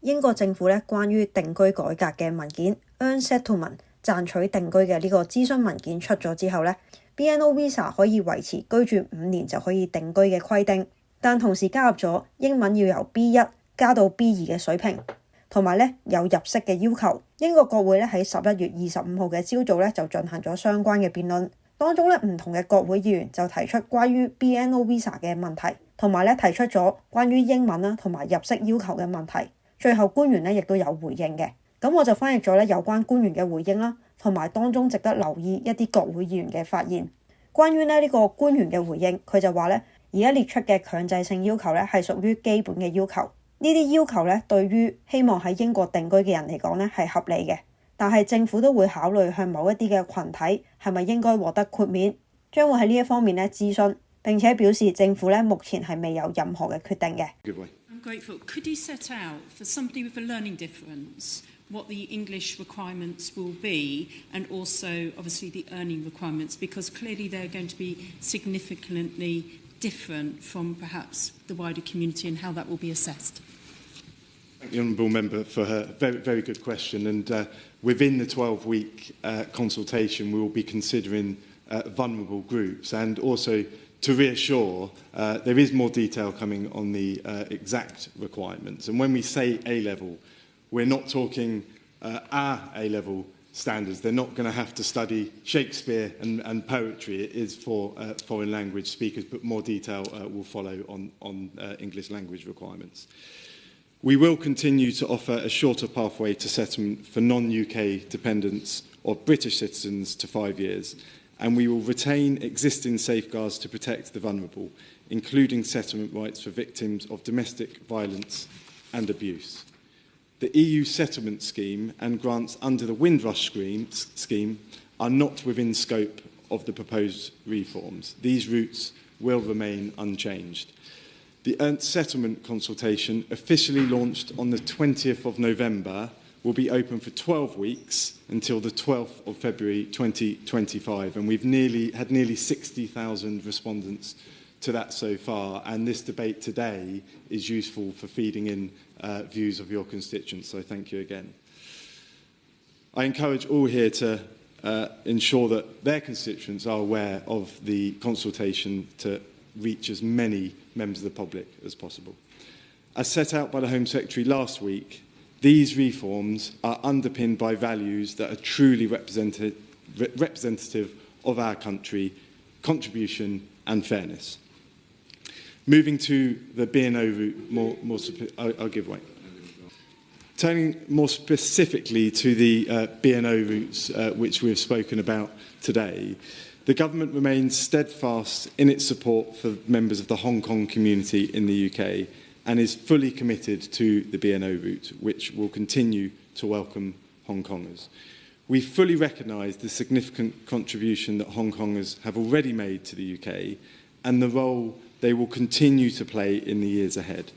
英國政府咧關於定居改革嘅文件 Earn Settlement 賺取定居嘅呢個諮詢文件出咗之後咧 BNO Visa 可以維持居住5年就可以定居嘅規定，但同時加入咗英文要由 B1 加到 B2嘅水平，同埋咧有入息嘅要求。英國國會咧喺11月25號嘅朝早咧就進行咗相關嘅辯論，當中咧唔同嘅國會議員就提出關於 BNO Visa 嘅問題，同埋咧提出咗關於英文啦同埋入息要求嘅問題。最後官員咧亦都有回應嘅，咁我就翻譯咗咧有關官員嘅回應啦，同埋當中值得留意一啲國會議員嘅發言。關於呢個官員嘅回應，佢就話咧而家列出嘅強制性要求咧係屬於基本嘅要求，呢啲要求咧對於希望喺英國定居嘅人嚟講咧係合理嘅，但係政府都會考慮向某一啲嘅群體係咪應該獲得豁免，將會喺呢一方面咧諮詢，並且表示政府咧目前係未有任何嘅決定嘅。Grateful. Could you set out for somebody with a learning difference what the English requirements will be, and also obviously the earning requirements, because clearly they're going to be significantly different from perhaps the wider community, and how that will be assessed? Thank the honourable member for her very, very good question. And within the 12-week consultation, we will be considering vulnerable groups, and also to reassure, there is more detail coming on the exact requirements. And when we say A-level, we're not talking our A-level standards. They're not going to have to study Shakespeare and poetry. It is for foreign language speakers, but more detail will follow on English language requirements. We will continue to offer a shorter pathway to settlement for non-UK dependents of British citizens to 5 years, and we will retain existing safeguards to protect the vulnerable, including settlement rights for victims of domestic violence and abuse. The EU settlement scheme and grants under the Windrush scheme are not within scope of the proposed reforms. These routes will remain unchanged. The Earned Settlement consultation, officially launched on the 20th of November, will be open for 12 weeks until the 12th of February 2025, and we've had nearly 60,000 respondents to that so far, and this debate today is useful for feeding in views of your constituents, so thank you again. I encourage all here to ensure that their constituents are aware of the consultation to reach as many members of the public as possible. As set out by the Home Secretary last week, these reforms are underpinned by values that are truly representative of our country, contribution and fairness. Moving to the BNO route, I'll give way. Turning more specifically to the BNO routes which we have spoken about today, the government remains steadfast in its support for members of the Hong Kong community in the UK, and is fully committed to the BNO route, which will continue to welcome Hong Kongers. We fully recognise the significant contribution that Hong Kongers have already made to the UK, and the role they will continue to play in the years ahead.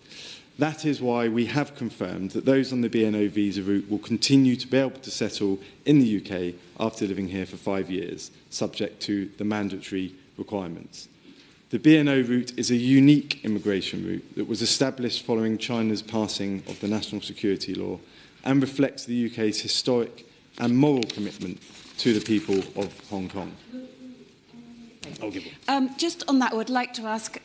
That is why we have confirmed that those on the BNO visa route will continue to be able to settle in the UK after living here for 5 years, subject to the mandatory requirements. The BNO route is a unique immigration route that was established following China's passing of the National Security Law, and reflects the UK's historic and moral commitment to the people of Hong Kong. Just on that, I would like to ask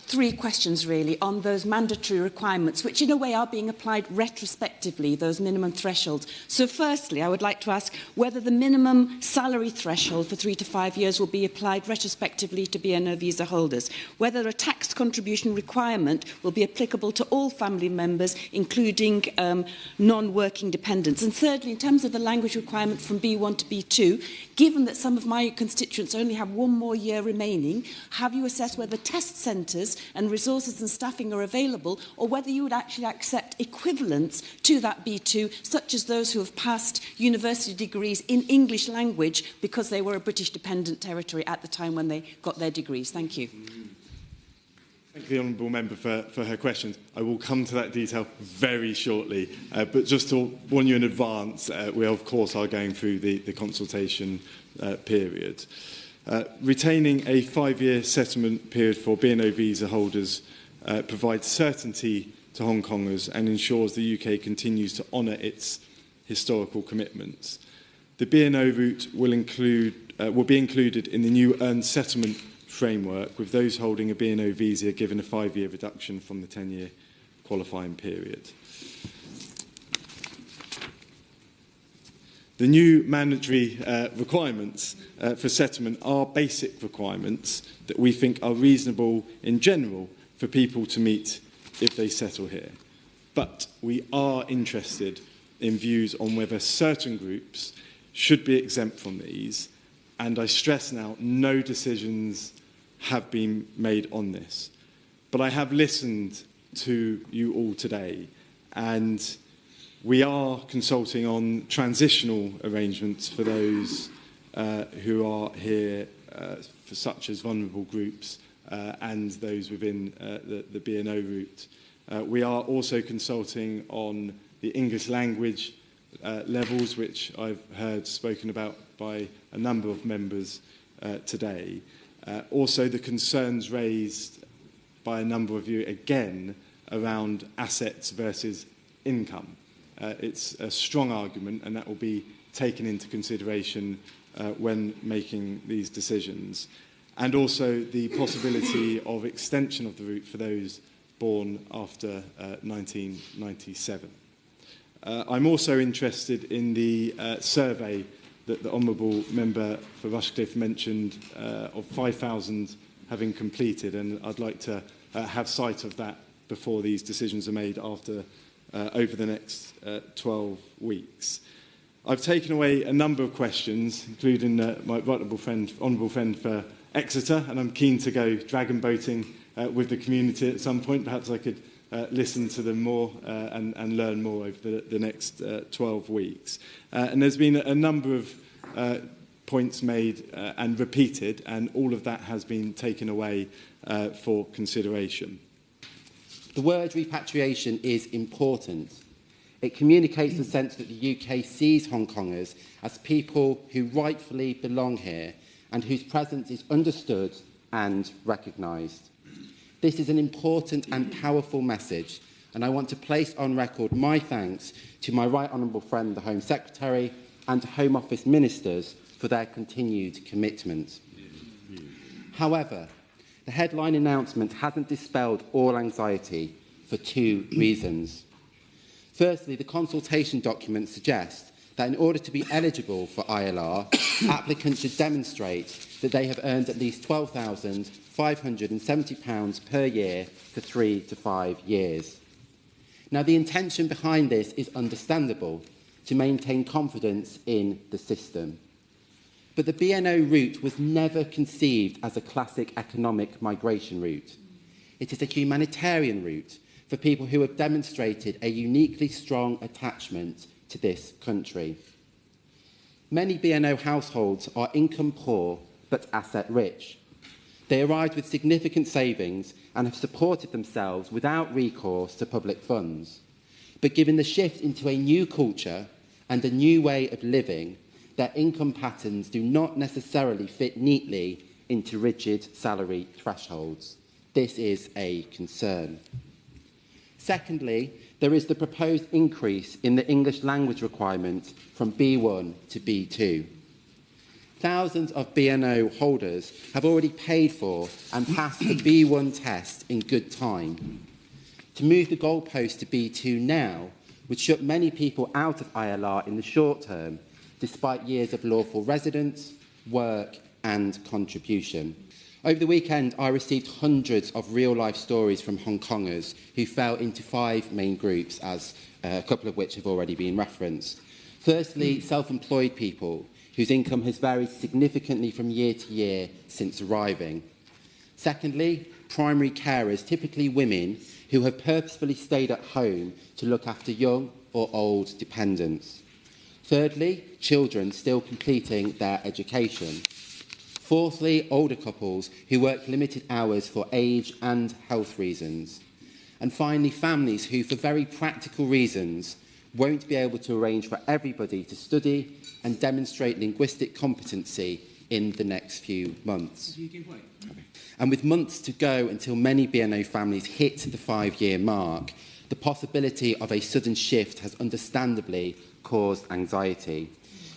3 questions really on those mandatory requirements, which in a way are being applied retrospectively, those minimum thresholds. So firstly, I would like to ask whether the minimum salary threshold for 3 to 5 years will be applied retrospectively to BNO visa holders, whether a tax contribution requirement will be applicable to all family members, including non-working dependents. And thirdly, in terms of the language requirement from B1 to B2, given that some of my constituents only have 1 more year remaining, have you assessed whether test centres and resources and staffing are available, or whether you would actually accept equivalents to that B2, such as those who have passed university degrees in English language because they were a British dependent territory at the time when they got their degrees? Thank you. Thank the honourable member for her questions. I will come to that detail very shortly, but just to warn you in advance, we of course are going through the consultation period. Retaining a 5-year settlement period for BNO visa holders provides certainty to Hong Kongers and ensures the UK continues to honour its historical commitments. The BNO route will be included in the new earned settlement framework, with those holding a BNO visa given a 5-year reduction from the 10-year qualifying period. The new mandatory requirements for settlement are basic requirements that we think are reasonable in general for people to meet if they settle here. But we are interested in views on whether certain groups should be exempt from these, and I stress now, no decisions have been made on this. But I have listened to you all today, and we are consulting on transitional arrangements for those who are here, for such as vulnerable groups and those within the BNO route. We are also consulting on the English language levels, which I've heard spoken about by a number of members today. Also, the concerns raised by a number of you, again, around assets versus income. It's a strong argument, and that will be taken into consideration when making these decisions. And also the possibility of extension of the route for those born after 1997. I'm also interested in the survey that the Honourable Member for Rushcliffe mentioned of 5,000 having completed, and I'd like to have sight of that before these decisions are made over the next 12 weeks. I've taken away a number of questions, including my honourable friend for Exeter, and I'm keen to go dragon boating with the community at some point. Perhaps I could listen to them more and learn more over the next 12 weeks. And there's been a number of points made and repeated, and all of that has been taken away for consideration. The word repatriation is important. It communicates the sense that the UK sees Hong Kongers as people who rightfully belong here and whose presence is understood and recognised. This is an important and powerful message, and I want to place on record my thanks to my right honourable friend, the Home Secretary, and to Home Office ministers for their continued commitment. However, the headline announcement hasn't dispelled all anxiety for 2 reasons. Firstly, the consultation document suggests that in order to be eligible for ILR, applicants should demonstrate that they have earned at least £12,570 per year for 3 to 5 years. Now, the intention behind this is understandable, to maintain confidence in the system. But the BNO route was never conceived as a classic economic migration route. It is a humanitarian route for people who have demonstrated a uniquely strong attachment to this country. Many BNO households are income poor but asset rich. They arrived with significant savings and have supported themselves without recourse to public funds. But given the shift into a new culture and a new way of living, their income patterns do not necessarily fit neatly into rigid salary thresholds. This is a concern. Secondly, there is the proposed increase in the English language requirement from B1 to B2. Thousands of BNO holders have already paid for and passed the B1 test in good time. To move the goalpost to B2 now would shut many people out of ILR in the short term, despite years of lawful residence, work and contribution. Over the weekend, I received hundreds of real-life stories from Hong Kongers who fell into 5 main groups, as a couple of which have already been referenced. Firstly, self-employed people whose income has varied significantly from year to year since arriving. Secondly, primary carers, typically women who have purposefully stayed at home to look after young or old dependents. Thirdly, children still completing their education. Fourthly, older couples who work limited hours for age and health reasons. And finally, families who, for very practical reasons, won't be able to arrange for everybody to study and demonstrate linguistic competency in the next few months. And with months to go until many BNO families hit the 5-year mark, the possibility of a sudden shift has understandably caused anxiety.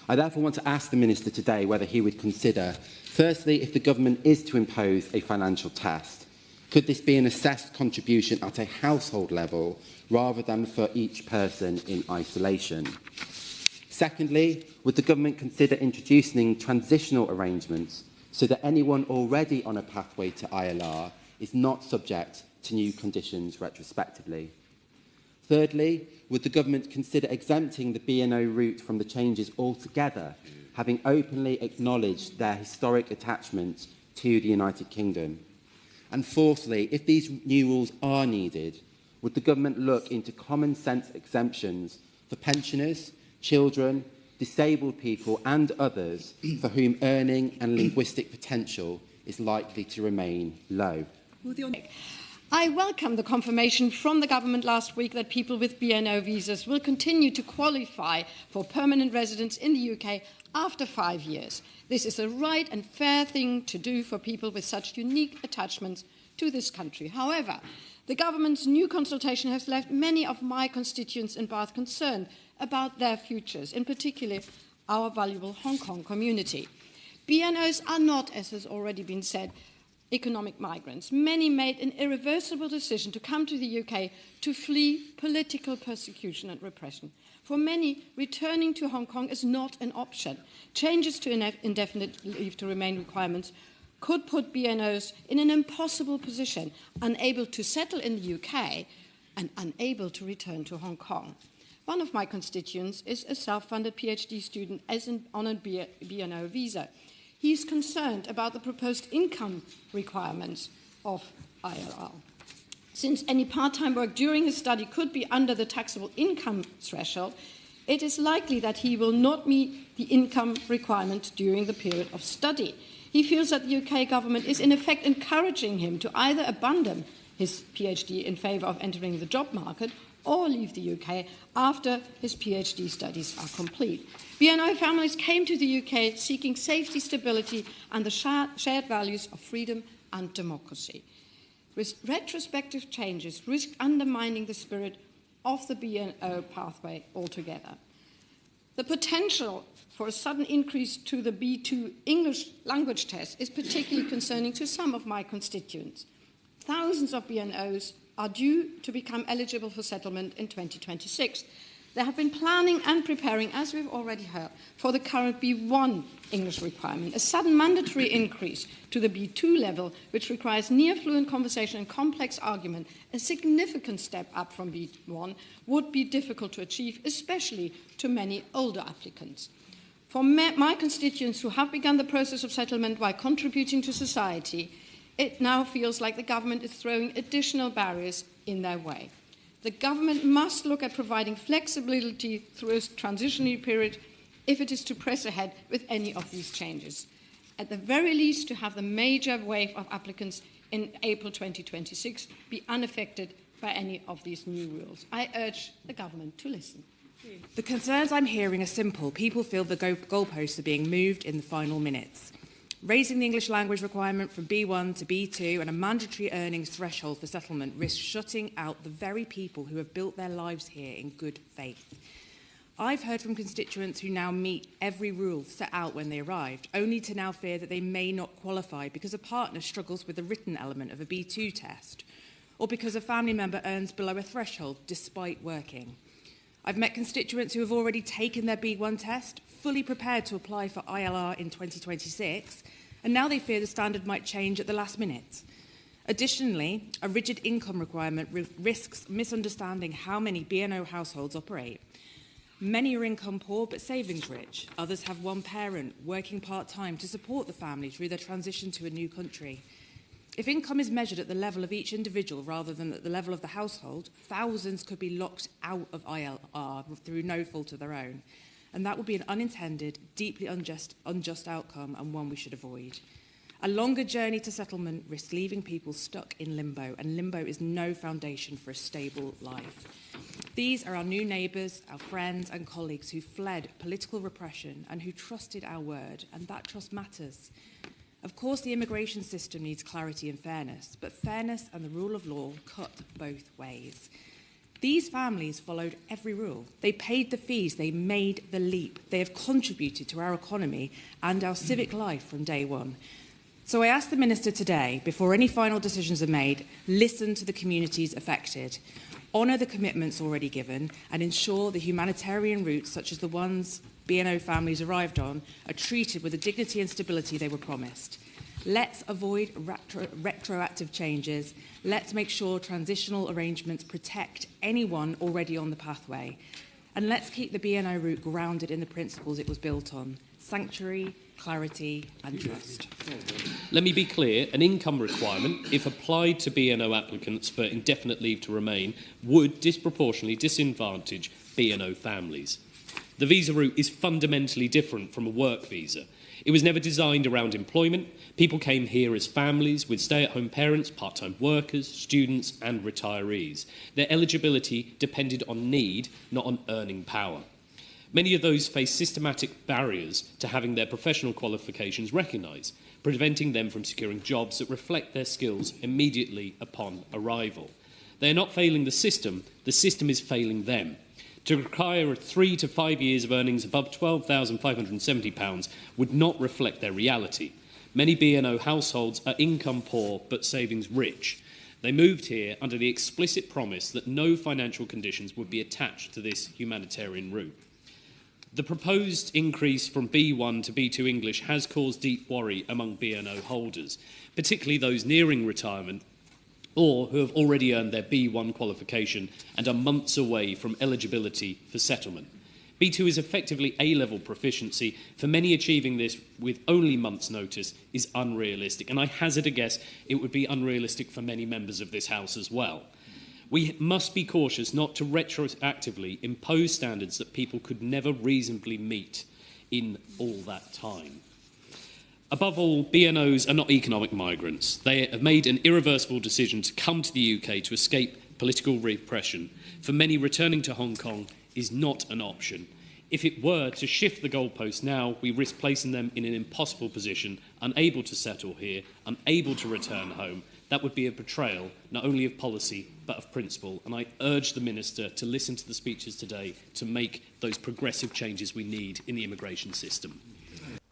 I therefore want to ask the Minister today whether he would consider, firstly, if the government is to impose a financial test, could this be an assessed contribution at a household level rather than for each person in isolation? Secondly, would the government consider introducing transitional arrangements so that anyone already on a pathway to ILR is not subject to new conditions retrospectively? Thirdly, would the government consider exempting the BNO route from the changes altogether, having openly acknowledged their historic attachment to the United Kingdom? And fourthly, if these new rules are needed, would the government look into common sense exemptions for pensioners, children, disabled people and others for whom earning and linguistic potential is likely to remain low? I welcome the confirmation from the government last week that people with BNO visas will continue to qualify for permanent residence in the UK after 5 years. This is a right and fair thing to do for people with such unique attachments to this country. However, the government's new consultation has left many of my constituents in Bath concerned about their futures, in particular our valuable Hong Kong community. BNOs are not, as has already been said, economic migrants. Many made an irreversible decision to come to the UK to flee political persecution and repression. For many, returning to Hong Kong is not an option. Changes to indefinite leave to remain requirements could put BNOs in an impossible position, unable to settle in the UK and unable to return to Hong Kong. One of my constituents is a self-funded PhD student on a BNO visa. He is concerned about the proposed income requirements of ILR. Since any part-time work during his study could be under the taxable income threshold, it is likely that he will not meet the income requirement during the period of study. He feels that the UK government is in effect encouraging him to either abandon his PhD in favour of entering the job market or leave the UK after his PhD studies are complete. BNO families came to the UK seeking safety, stability and the shared values of freedom and democracy. Retrospective changes risk undermining the spirit of the BNO pathway altogether. The potential for a sudden increase to the B2 English language test is particularly concerning to some of my constituents. Thousands of BNOs are due to become eligible for settlement in 2026. They have been planning and preparing, as we've already heard, for the current B1 English requirement. A sudden mandatory increase to the B2 level, which requires near-fluent conversation and complex argument, a significant step up from B1, would be difficult to achieve, especially to many older applicants. For my constituents who have begun the process of settlement while contributing to society, it now feels like the government is throwing additional barriers in their way. The government must look at providing flexibility through a transitionary period if it is to press ahead with any of these changes. At the very least, to have the major wave of applicants in April 2026 be unaffected by any of these new rules. I urge the government to listen. The concerns I'm hearing are simple. People feel the goalposts are being moved in the final minutes. Raising the English language requirement from B1 to B2 and a mandatory earnings threshold for settlement risks shutting out the very people who have built their lives here in good faith. I've heard from constituents who now meet every rule set out when they arrived, only to now fear that they may not qualify because a partner struggles with the written element of a B2 test, or because a family member earns below a threshold despite working. I've met constituents who have already taken their B1 test, fully prepared to apply for ILR in 2026, and now they fear the standard might change at the last minute. Additionally, a rigid income requirement risks misunderstanding how many BNO households operate. Many are income poor but savings rich. Others have one parent working part-time to support the family through their transition to a new country. If income is measured at the level of each individual rather than at the level of the household, thousands could be locked out of ILR through no fault of their own. And that would be an unintended, deeply unjust outcome and one we should avoid. A longer journey to settlement risks leaving people stuck in limbo, and limbo is no foundation for a stable life. These are our new neighbours, our friends and colleagues who fled political repression and who trusted our word, and that trust matters. Of course, the immigration system needs clarity and fairness, but fairness and the rule of law cut both ways. These families followed every rule. They paid the fees, they made the leap. They have contributed to our economy and our civic life from day one. So I ask the Minister today, before any final decisions are made, listen to the communities affected, honour the commitments already given, and ensure the humanitarian routes, such as the ones BNO families arrived on, are treated with the dignity and stability they were promised. Let's avoid retroactive changes. Let's make sure transitional arrangements protect anyone already on the pathway. And let's keep the BNO route grounded in the principles it was built on: sanctuary, clarity and trust. Let me be clear, an income requirement, if applied to BNO applicants for indefinite leave to remain, would disproportionately disadvantage BNO families. The visa route is fundamentally different from a work visa. It was never designed around employment. People came here as families with stay-at-home parents, part-time workers, students and retirees. Their eligibility depended on need, not on earning power. Many of those face systematic barriers to having their professional qualifications recognised, preventing them from securing jobs that reflect their skills immediately upon arrival. They are not failing the system is failing them. To require 3 to 5 years of earnings above £12,570 would not reflect their reality. Many BNO households are income poor but savings rich. They moved here under the explicit promise that no financial conditions would be attached to this humanitarian route. The proposed increase from B1 to B2 English has caused deep worry among BNO holders, particularly those nearing retirement or who have already earned their B1 qualification and are months away from eligibility for settlement. B2 is effectively A-level proficiency. For many, achieving this with only months' notice is unrealistic, and I hazard a guess it would be unrealistic for many members of this House as well. We must be cautious not to retroactively impose standards that people could never reasonably meet in all that time. Above all, BNOs are not economic migrants. They have made an irreversible decision to come to the UK to escape political repression. For many, returning to Hong Kong is not an option. If it were to shift the goalposts now, we risk placing them in an impossible position, unable to settle here, unable to return home. That would be a betrayal, not only of policy, but of principle. And I urge the Minister to listen to the speeches today to make those progressive changes we need in the immigration system.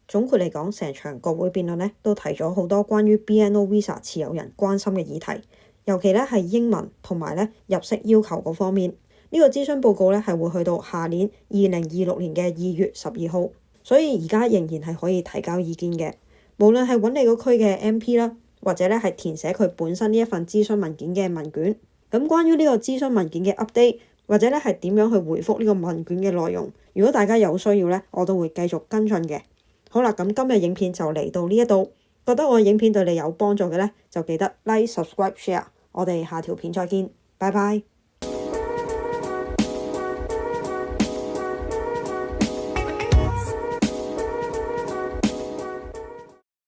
總括嚟講，成場國會辯論呢都提咗好多關於 BNO Visa 持有人關心嘅議題，尤其呢係英文同埋呢入息要求嗰方面。呢個諮詢報告呢係會去到下年2026年嘅2月12號，所以而家仍然係可以提交意見嘅。無論係揾你個區嘅 MP 啦，或者呢係填寫佢本身呢一份諮詢文件嘅問卷。咁關於呢個諮詢文件嘅 update， 或者呢係點樣去回覆呢個問卷嘅內容，如果大家有需要呢，我都會繼續跟進嘅。好啦，咁今日影片就嚟到呢一度，覺得我影片對你有幫助嘅呢，就記得 like、subscribe、share。我哋下條片再見，拜拜。